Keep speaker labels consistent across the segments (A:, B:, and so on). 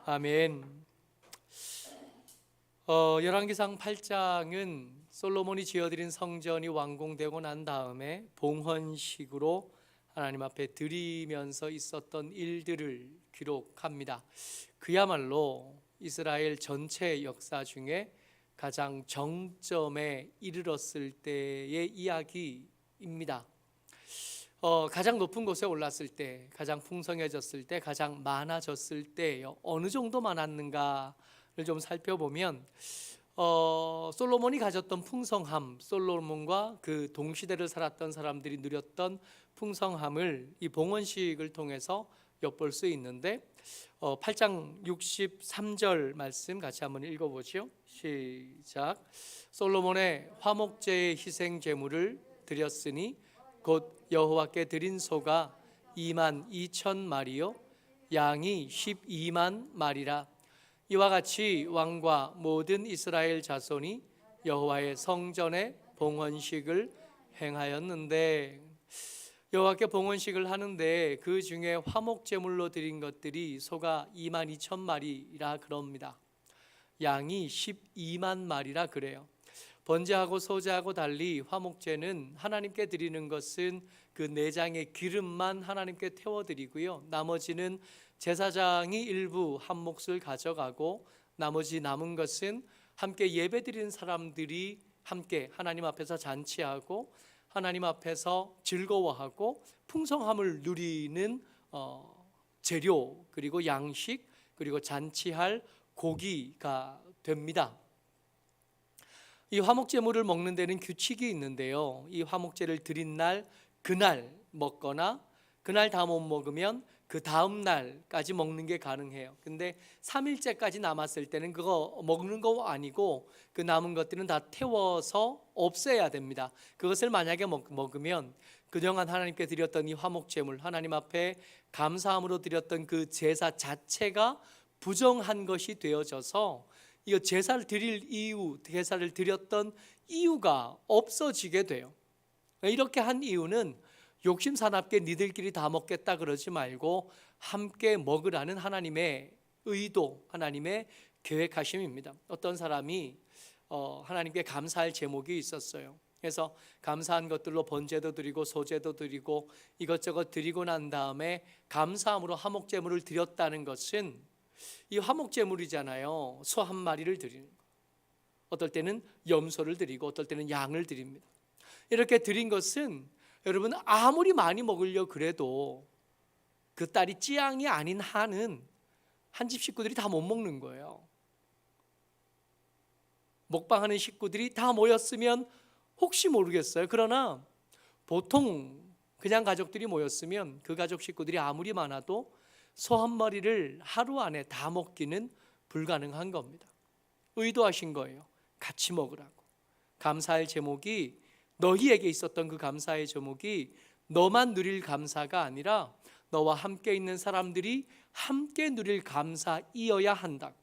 A: 아멘. 열왕기상 8장은 솔로몬이 지어드린 성전이 완공되고 난 다음에 봉헌식으로 하나님 앞에 드리면서 있었던 일들을 기록합니다. 그야말로 이스라엘 전체 역사 중에 가장 정점에 이르렀을 때의 이야기입니다. 가장 높은 곳에 올랐을 때, 가장 풍성해졌을 때, 가장 많아졌을 때 어느 정도 많았는가를 좀 살펴보면 솔로몬이 가졌던 풍성함, 솔로몬과 그 동시대를 살았던 사람들이 누렸던 풍성함을 이 봉헌식을 통해서 엿볼 수 있는데 8장 63절 말씀 같이 한번 읽어보죠. 시작. 솔로몬의 화목제의 희생 제물을 드렸으니 곧 여호와께 드린 소가 2만 2천 마리요 양이 12만 마리라. 이와 같이 왕과 모든 이스라엘 자손이 여호와의 성전에 봉헌식을 행하였는데, 여호와께 봉헌식을 하는데 그 중에 화목제물로 드린 것들이 소가 2만 2천 마리라 그럽니다. 양이 12만 마리라 그래요. 번제하고 소제하고 달리 화목제는 하나님께 드리는 것은 그 내장의 기름만 하나님께 태워드리고요, 나머지는 제사장이 일부 한 몫을 가져가고 나머지 남은 것은 함께 예배드리는 사람들이 함께 하나님 앞에서 잔치하고 하나님 앞에서 즐거워하고 풍성함을 누리는 재료, 그리고 양식, 그리고 잔치할 고기가 됩니다. 이 화목제물을 먹는 데는 규칙이 있는데요, 이 화목제를 드린 날 그날 먹거나 그날 다 못 먹으면 그 다음 날까지 먹는 게 가능해요. 근데 3일째까지 남았을 때는 그거 먹는 거 아니고 그 남은 것들은 다 태워서 없애야 됩니다. 그것을 만약에 먹으면 그동안 하나님께 드렸던 이 화목제물, 하나님 앞에 감사함으로 드렸던 그 제사 자체가 부정한 것이 되어져서 이거 제사를 드릴 이유, 제사를 드렸던 이유가 없어지게 돼요. 이렇게 한 이유는 욕심 사납게 니들끼리 다 먹겠다 그러지 말고 함께 먹으라는 하나님의 의도, 하나님의 계획하심입니다. 어떤 사람이 하나님께 감사할 제목이 있었어요. 그래서 감사한 것들로 번제도 드리고 소제도 드리고 이것저것 드리고 난 다음에 감사함으로 화목제물을 드렸다는 것은 이 화목제물이잖아요. 소 한 마리를 드리는 거. 어떨 때는 염소를 드리고 어떨 때는 양을 드립니다. 이렇게 드린 것은 여러분 아무리 많이 먹으려 그래도 그 딸이 찌양이 아닌 한은 한 집 식구들이 다 못 먹는 거예요. 먹방하는 식구들이 다 모였으면 혹시 모르겠어요. 그러나 보통 그냥 가족들이 모였으면 그 가족 식구들이 아무리 많아도 소 한 마리를 하루 안에 다 먹기는 불가능한 겁니다. 의도하신 거예요. 같이 먹으라고. 감사할 제목이, 너희에게 있었던 그 감사의 제목이 너만 누릴 감사가 아니라 너와 함께 있는 사람들이 함께 누릴 감사이어야 한다.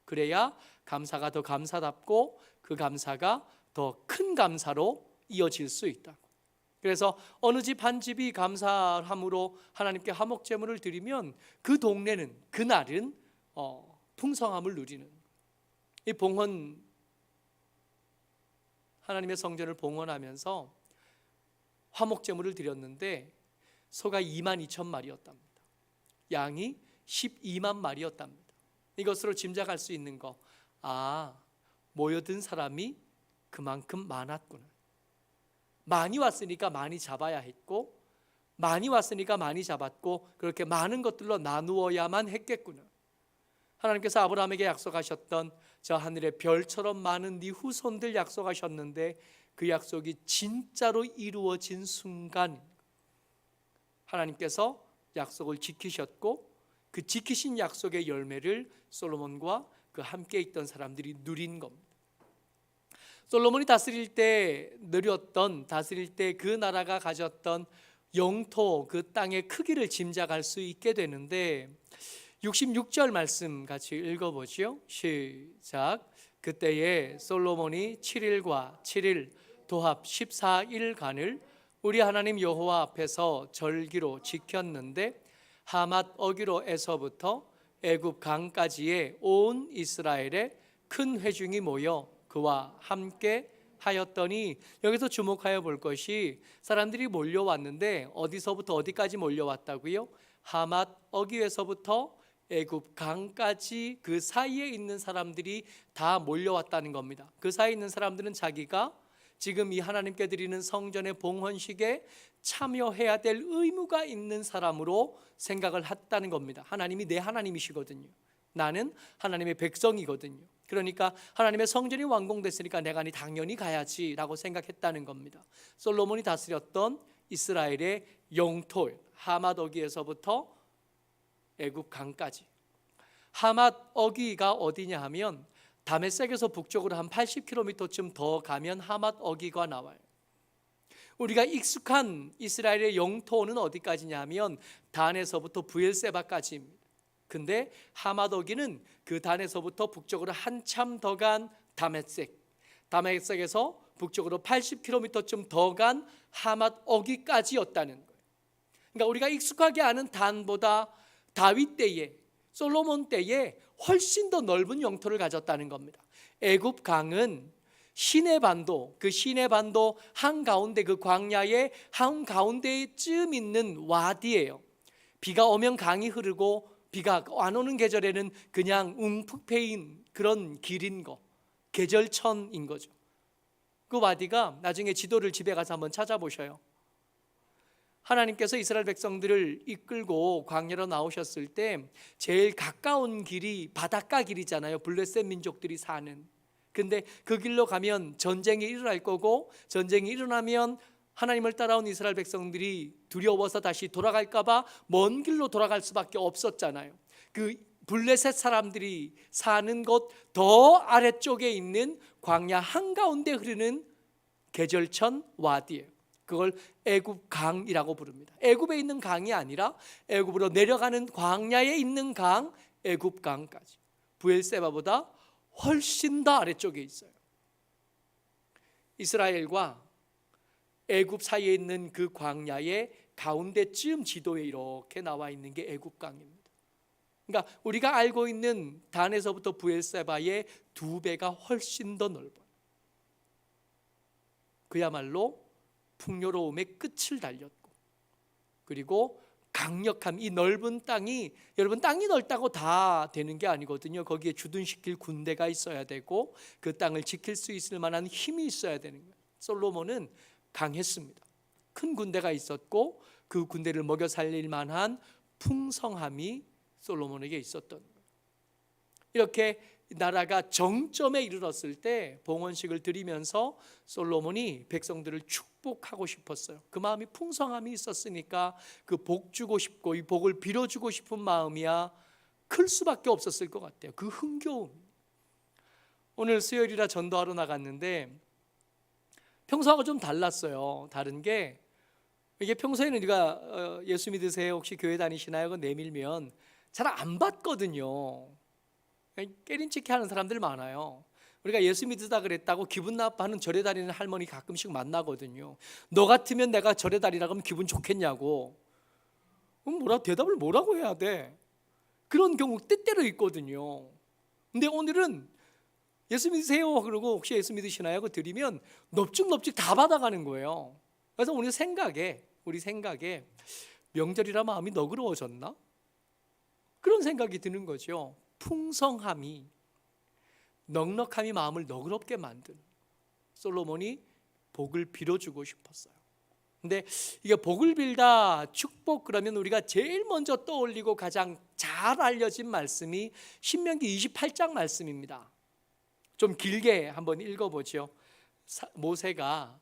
A: 그래야 감사가 더 감사답고 그 감사가 더 큰 감사로 이어질 수 있다고. 그래서 어느 집 한 집이 감사함으로 하나님께 화목제물을 드리면 그 동네는 그날은 풍성함을 누리는, 이 봉헌, 하나님의 성전을 봉헌하면서 화목제물을 드렸는데 소가 2만 2천 마리였답니다. 양이 12만 마리였답니다. 이것으로 짐작할 수 있는 거, 모여든 사람이 그만큼 많았구나. 많이 왔으니까 많이 잡아야 했고, 많이 왔으니까 많이 잡았고, 그렇게 많은 것들로 나누어야만 했겠구나. 하나님께서 아브라함에게 약속하셨던 저 하늘의 별처럼 많은 네 후손들 약속하셨는데 그 약속이 진짜로 이루어진 순간 하나님께서 약속을 지키셨고, 그 지키신 약속의 열매를 솔로몬과 그 함께 있던 사람들이 누린 겁니다. 솔로몬이 다스릴 때 그 나라가 가졌던 영토, 그 땅의 크기를 짐작할 수 있게 되는데 66절 말씀 같이 읽어보죠. 시작. 그때에 솔로몬이 7일과 7일 도합 14일간을 우리 하나님 여호와 앞에서 절기로 지켰는데 하맛 어기로에서부터 애굽 강까지의 온 이스라엘의 큰 회중이 모여 그와 함께 하였더니, 여기서 주목하여 볼 것이 사람들이 몰려왔는데 어디서부터 어디까지 몰려왔다고요? 하맛 어귀에서부터 애굽 강까지 그 사이에 있는 사람들이 다 몰려왔다는 겁니다. 그 사이에 있는 사람들은 자기가 지금 이 하나님께 드리는 성전의 봉헌식에 참여해야 될 의무가 있는 사람으로 생각을 했다는 겁니다. 하나님이 내 하나님이시거든요. 나는 하나님의 백성이거든요. 그러니까 하나님의 성전이 완공됐으니까 내가 당연히 가야지라고 생각했다는 겁니다. 솔로몬이 다스렸던 이스라엘의 영토 하맛 어귀에서부터 애굽 강까지. 하맛 어귀가 어디냐 하면 다메섹에서 북쪽으로 한 80km쯤 더 가면 하맛 어귀가 나와요. 우리가 익숙한 이스라엘의 영토는 어디까지냐 하면 단에서부터 브엘세바까지입니다. 근데 하맛 어귀는 그 단에서부터 북쪽으로 한참 더 간 다메섹에서 북쪽으로 80km쯤 더 간 하맛 어귀까지였다는 거예요. 그러니까 우리가 익숙하게 아는 단보다 다윗 때에, 솔로몬 때에 훨씬 더 넓은 영토를 가졌다는 겁니다. 애굽 강은 시내반도, 그 시내반도 한가운데, 그 광야의 한가운데쯤 있는 와디예요. 비가 오면 강이 흐르고 비가 안 오는 계절에는 그냥 웅푹 패인 그런 길인 거, 계절천인 거죠. 그 와디가 나중에 지도를 집에 가서 한번 찾아보셔요. 하나님께서 이스라엘 백성들을 이끌고 광야로 나오셨을 때 제일 가까운 길이 바닷가 길이잖아요. 블레셋 민족들이 사는. 근데 그 길로 가면 전쟁이 일어날 거고, 전쟁이 일어나면 하나님을 따라온 이스라엘 백성들이 두려워서 다시 돌아갈까 봐 먼 길로 돌아갈 수밖에 없었잖아요. 그 블레셋 사람들이 사는 곳 더 아래쪽에 있는 광야 한가운데 흐르는 계절천 와디예요. 그걸 애굽 강이라고 부릅니다. 애굽에 있는 강이 아니라 애굽으로 내려가는 광야에 있는 강, 애굽 강까지. 브엘세바보다 훨씬 더 아래쪽에 있어요. 이스라엘과 애굽 사이에 있는 그 광야의 가운데쯤 지도에 이렇게 나와 있는 게 애굽 강입니다. 그러니까 우리가 알고 있는 단에서부터 브엘세바의 2배가 훨씬 더 넓어요. 그야말로 풍요로움의 끝을 달렸고, 그리고 강력함, 이 넓은 땅이, 여러분 땅이 넓다고 다 되는 게 아니거든요. 거기에 주둔시킬 군대가 있어야 되고 그 땅을 지킬 수 있을 만한 힘이 있어야 되는 거예요. 솔로몬은 강했습니다. 큰 군대가 있었고 그 군대를 먹여 살릴 만한 풍성함이 솔로몬에게 있었던 거예요. 이렇게 나라가 정점에 이르렀을 때 봉헌식을 드리면서 솔로몬이 백성들을 축복하고 싶었어요. 그 마음이, 풍성함이 있었으니까 그 복 주고 싶고 이 복을 빌어주고 싶은 마음이야 클 수밖에 없었을 것 같아요. 그 흥겨움. 오늘 수요일이라 전도하러 나갔는데 평소하고 좀 달랐어요. 다른 게, 이게 평소에는 우리가 예수 믿으세요, 혹시 교회 다니시나요? 그 내밀면 잘 안 받거든요. 깨린치기 하는 사람들 많아요. 우리가 예수 믿으다 그랬다고 기분 나빠하는 절에 다니는 할머니 가끔씩 만나거든요. 너 같으면 내가 절에 다니라고 하면 기분 좋겠냐고. 대답을 뭐라고 해야 돼? 그런 경우 때때로 있거든요. 근데 오늘은 예수 믿으세요 그러고 혹시 예수 믿으시나요? 그거 드리면 넙죽넙죽 다 받아가는 거예요. 그래서 우리 생각에 명절이라 마음이 너그러워졌나? 그런 생각이 드는 거죠. 풍성함이, 넉넉함이 마음을 너그럽게 만든, 솔로몬이 복을 빌어주고 싶었어요. 근데 이게 복을 빌다, 축복, 그러면 우리가 제일 먼저 떠올리고 가장 잘 알려진 말씀이 신명기 28장 말씀입니다. 좀 길게 한번 읽어보죠. 모세가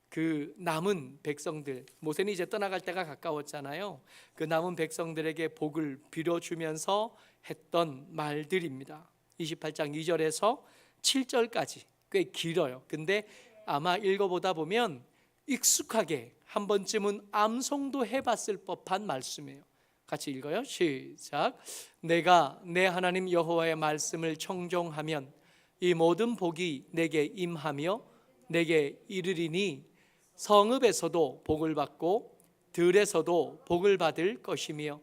A: 그 남은 백성들, 모세는 이제 떠나갈 때가 가까웠잖아요. 그 남은 백성들에게 복을 빌어주면서 했던 말들입니다. 28장 2절에서 7절까지 꽤 길어요. 근데 아마 읽어보다 보면 익숙하게 한 번쯤은 암송도 해봤을 법한 말씀이에요. 같이 읽어요. 시작. 내가 내 하나님 여호와의 말씀을 청종하면 이 모든 복이 내게 임하며 내게 이르리니 성읍에서도 복을 받고 들에서도 복을 받을 것이며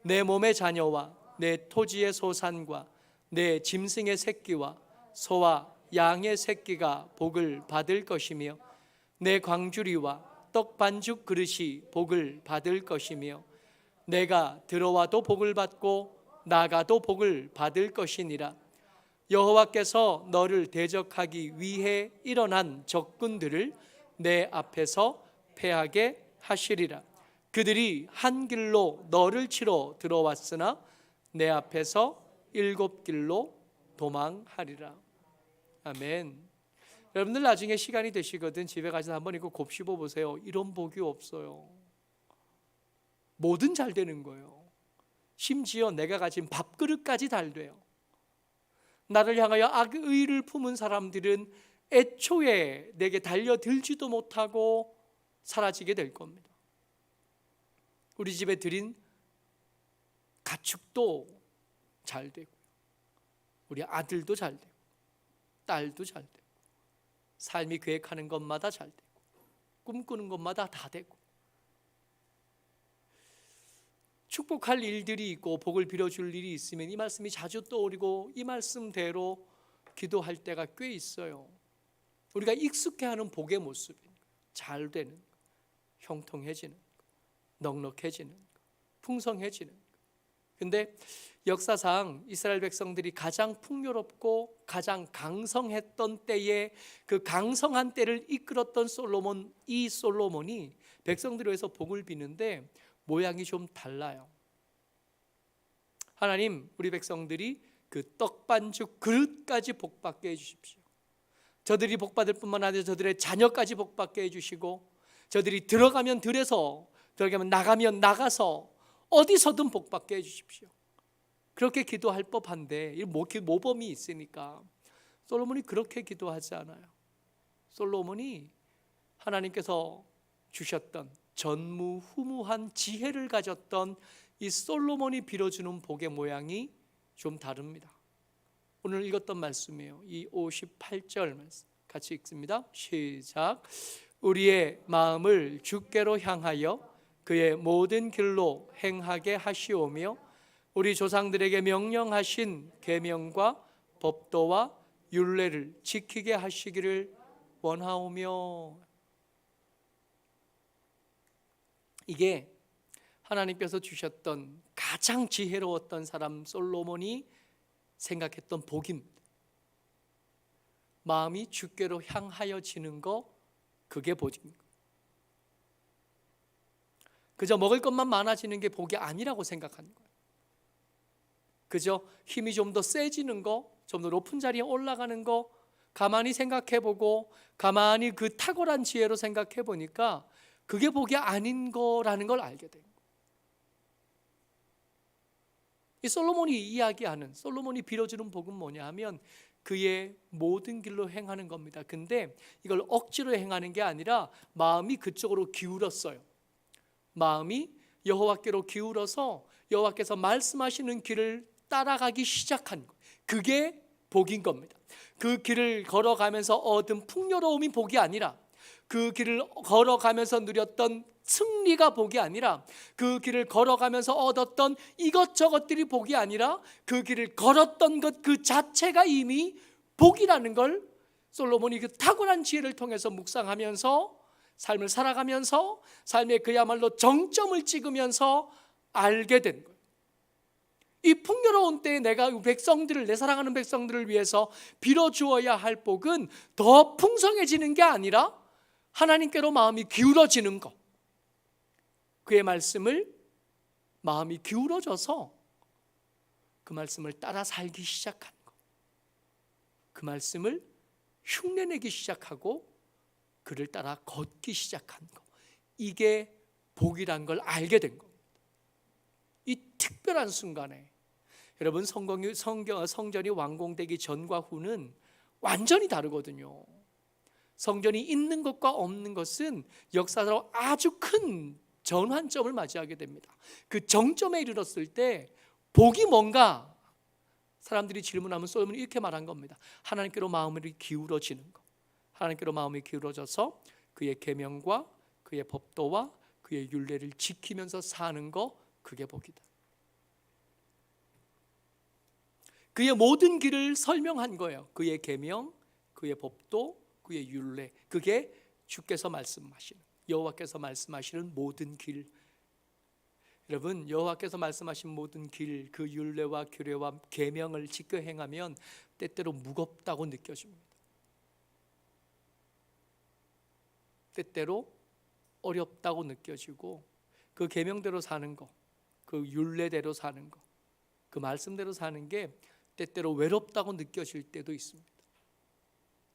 A: 내 몸의 자녀와 내 토지의 소산과 내 짐승의 새끼와 소와 양의 새끼가 복을 받을 것이며 내 광주리와 떡 반죽 그릇이 복을 받을 것이며 내가 들어와도 복을 받고 나가도 복을 받을 것이니라. 여호와께서 너를 대적하기 위해 일어난 적군들을 내 앞에서 패하게 하시리라. 그들이 한 길로 너를 치러 들어왔으나 내 앞에서 7 길로 도망하리라. 아멘. 여러분들 나중에 시간이 되시거든 집에 가서 한번 이거 곱씹어 보세요. 이런 복이 없어요. 뭐든 잘 되는 거예요. 심지어 내가 가진 밥그릇까지 잘 돼요. 나를 향하여 악의를 품은 사람들은 애초에 내게 달려들지도 못하고 사라지게 될 겁니다. 우리 집에 드린 가축도 잘 되고, 우리 아들도 잘 되고, 딸도 잘 되고, 삶이 계획하는 것마다 잘 되고, 꿈꾸는 것마다 다 되고, 축복할 일들이 있고 복을 빌어줄 일이 있으면 이 말씀이 자주 떠오르고 이 말씀대로 기도할 때가 꽤 있어요. 우리가 익숙해하는 복의 모습이 잘 되는, 형통해지는, 넉넉해지는, 풍성해지는. 근데 역사상 이스라엘 백성들이 가장 풍요롭고 가장 강성했던 때에 그 강성한 때를 이끌었던 솔로몬, 이 솔로몬이 백성들을 위해서 복을 비는데 모양이 좀 달라요. 하나님, 우리 백성들이 그 떡반죽 그릇까지 복받게 해주십시오. 저들이 복받을 뿐만 아니라 저들의 자녀까지 복받게 해주시고, 저들이 들어가면 들에서, 들어가면 나가면 나가서 어디서든 복받게 해주십시오. 그렇게 기도할 법한데 모범이 있으니까 솔로몬이 그렇게 기도하지 않아요. 솔로몬이 하나님께서 주셨던 전무후무한 지혜를 가졌던 이 솔로몬이 빌어주는 복의 모양이 좀 다릅니다. 오늘 읽었던 말씀이에요. 이 58절 말씀 같이 읽습니다. 시작. 우리의 마음을 주께로 향하여 그의 모든 길로 행하게 하시오며 우리 조상들에게 명령하신 계명과 법도와 율례를 지키게 하시기를 원하오며. 이게 하나님께서 주셨던 가장 지혜로웠던 사람 솔로몬이 생각했던 복입니다. 마음이 주께로 향하여지는 거, 그게 복입니다. 그저 먹을 것만 많아지는 게 복이 아니라고 생각하는 거예요. 그저 힘이 좀 더 세지는 거, 좀 더 높은 자리에 올라가는 거 가만히 생각해보고 가만히 그 탁월한 지혜로 생각해보니까 그게 복이 아닌 거라는 걸 알게 된 거예요. 이 솔로몬이 이야기하는, 솔로몬이 빌어주는 복은 뭐냐 하면 그의 모든 길로 행하는 겁니다. 근데 이걸 억지로 행하는 게 아니라 마음이 그쪽으로 기울었어요. 마음이 여호와께로 기울어서 여호와께서 말씀하시는 길을 따라가기 시작한 것, 그게 복인 겁니다. 그 길을 걸어가면서 얻은 풍요로움이 복이 아니라, 그 길을 걸어가면서 누렸던 승리가 복이 아니라, 그 길을 걸어가면서 얻었던 이것저것들이 복이 아니라 그 길을 걸었던 것 그 자체가 이미 복이라는 걸 솔로몬이 그 탁월한 지혜를 통해서 묵상하면서 삶을 살아가면서 삶의 그야말로 정점을 찍으면서 알게 된 거예요. 이 풍요로운 때에 내가 백성들을, 내 사랑하는 백성들을 위해서 빌어주어야 할 복은 더 풍성해지는 게 아니라 하나님께로 마음이 기울어지는 것, 그의 말씀을 마음이 기울어져서 그 말씀을 따라 살기 시작한 것, 그 말씀을 흉내내기 시작하고 그를 따라 걷기 시작한 것, 이게 복이란 걸 알게 된 겁니다. 이 특별한 순간에 여러분, 성전이 완공되기 전과 후는 완전히 다르거든요. 성전이 있는 것과 없는 것은 역사적으로 아주 큰 전환점을 맞이하게 됩니다. 그 정점에 이르렀을 때 복이 뭔가 사람들이 질문하면 솔로몬이 이렇게 말한 겁니다. 하나님께로 마음이 기울어지는 것, 하나님께로 마음이 기울어져서 그의 계명과 그의 법도와 그의 율례를 지키면서 사는 것, 그게 복이다. 그의 모든 길을 설명한 거예요. 그의 계명, 그의 법도, 그의 율례. 그게 주께서 말씀하시는, 여호와께서 말씀하시는 모든 길. 여러분, 여호와께서 말씀하신 모든 길, 그 율례와 규례와 계명을 지켜 행하면 때때로 무겁다고 느껴집니다. 때때로 어렵다고 느껴지고, 그 계명대로 사는 거, 그 율례대로 사는 거, 그 말씀대로 사는 게 때때로 외롭다고 느껴질 때도 있습니다.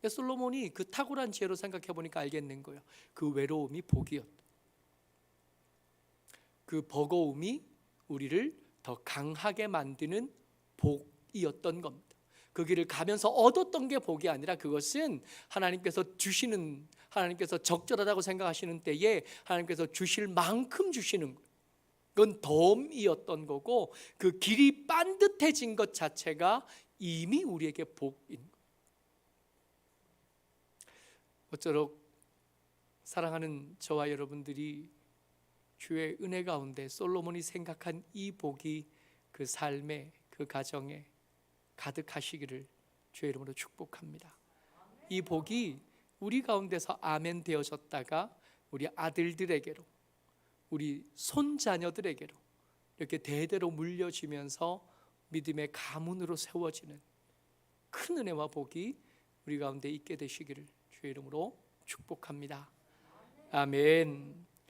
A: 솔로몬이 그 탁월한 지혜로 생각해 보니까 알겠는 거예요. 그 외로움이 복이었다. 그 버거움이 우리를 더 강하게 만드는 복이었던 겁니다. 그 길을 가면서 얻었던 게 복이 아니라 그것은 하나님께서 주시는, 하나님께서 적절하다고 생각하시는 때에 하나님께서 주실 만큼 주시는 거예요. 그건 덤이었던 거고, 그 길이 반듯해진 것 자체가 이미 우리에게 복인 거예요. 어쩌록 사랑하는 저와 여러분들이 주의 은혜 가운데 솔로몬이 생각한 이 복이 그 삶에, 그 가정에 가득하시기를 주의 이름으로 축복합니다. 이 복이 우리 가운데서 아멘 되어졌다가 우리 아들들에게로, 우리 손자녀들에게로 이렇게 대대로 물려지면서 믿음의 가문으로 세워지는 큰 은혜와 복이 우리 가운데 있게 되시기를 주의 이름으로 축복합니다. 아멘.